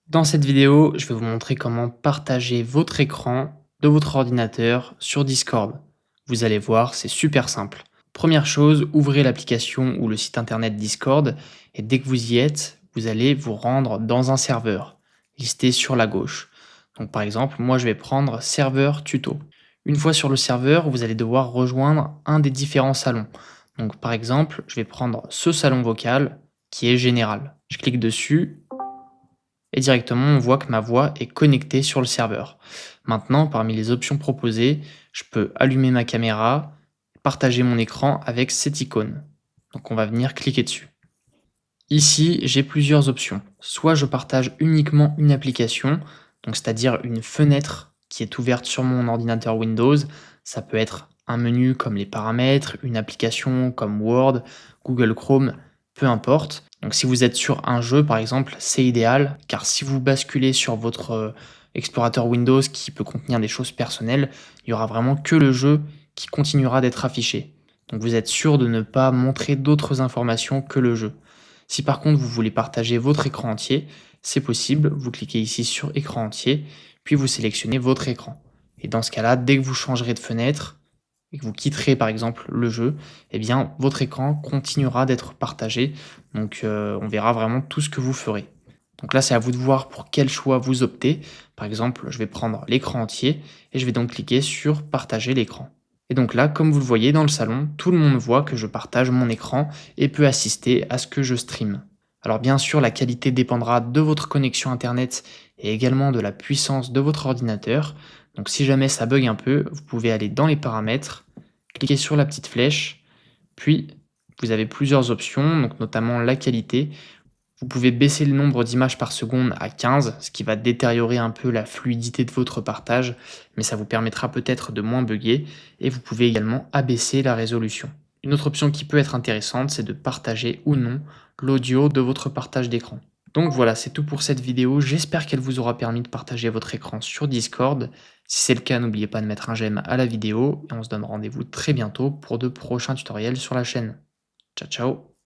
Dans cette vidéo, je vais vous montrer comment partager votre écran de votre ordinateur sur Discord. Vous allez voir, c'est super simple. Première chose, ouvrez l'application ou le site internet Discord et dès que vous y êtes, vous allez vous rendre dans un serveur, listé sur la gauche. Donc par exemple, moi je vais prendre serveur tuto. Une fois sur le serveur, vous allez devoir rejoindre un des différents salons. Donc par exemple, je vais prendre ce salon vocal qui est général. Je clique dessus et directement on voit que ma voix est connectée sur le serveur. Maintenant, parmi les options proposées, je peux allumer ma caméra, partager mon écran avec cette icône. Donc on va venir cliquer dessus. Ici, j'ai plusieurs options. Soit je partage uniquement une application, donc c'est-à-dire une fenêtre qui est ouverte sur mon ordinateur Windows. Ça peut être un menu comme les paramètres, une application comme Word, Google Chrome, peu importe. Donc si vous êtes sur un jeu par exemple, c'est idéal car si vous basculez sur votre explorateur Windows qui peut contenir des choses personnelles, il y aura vraiment que le jeu qui continuera d'être affiché. Donc vous êtes sûr de ne pas montrer d'autres informations que le jeu. Si par contre vous voulez partager votre écran entier, c'est possible, vous cliquez ici sur écran entier, puis vous sélectionnez votre écran. Et dans ce cas-là, dès que vous changerez de fenêtre et que vous quitterez par exemple le jeu, eh bien votre écran continuera d'être partagé. Donc on verra vraiment tout ce que vous ferez. Donc là, c'est à vous de voir pour quel choix vous optez. Par exemple, je vais prendre l'écran entier et je vais donc cliquer sur partager l'écran. Et donc là, comme vous le voyez dans le salon, tout le monde voit que je partage mon écran et peut assister à ce que je stream. Alors bien sûr, la qualité dépendra de votre connexion internet et également de la puissance de votre ordinateur. Donc si jamais ça bug un peu, vous pouvez aller dans les paramètres, cliquer sur la petite flèche, puis vous avez plusieurs options, donc notamment la qualité. Vous pouvez baisser le nombre d'images par seconde à 15, ce qui va détériorer un peu la fluidité de votre partage, mais ça vous permettra peut-être de moins bugger, et vous pouvez également abaisser la résolution. Une autre option qui peut être intéressante, c'est de partager ou non l'audio de votre partage d'écran. Donc voilà, c'est tout pour cette vidéo, j'espère qu'elle vous aura permis de partager votre écran sur Discord. Si c'est le cas, n'oubliez pas de mettre un j'aime à la vidéo, et on se donne rendez-vous très bientôt pour de prochains tutoriels sur la chaîne. Ciao ciao.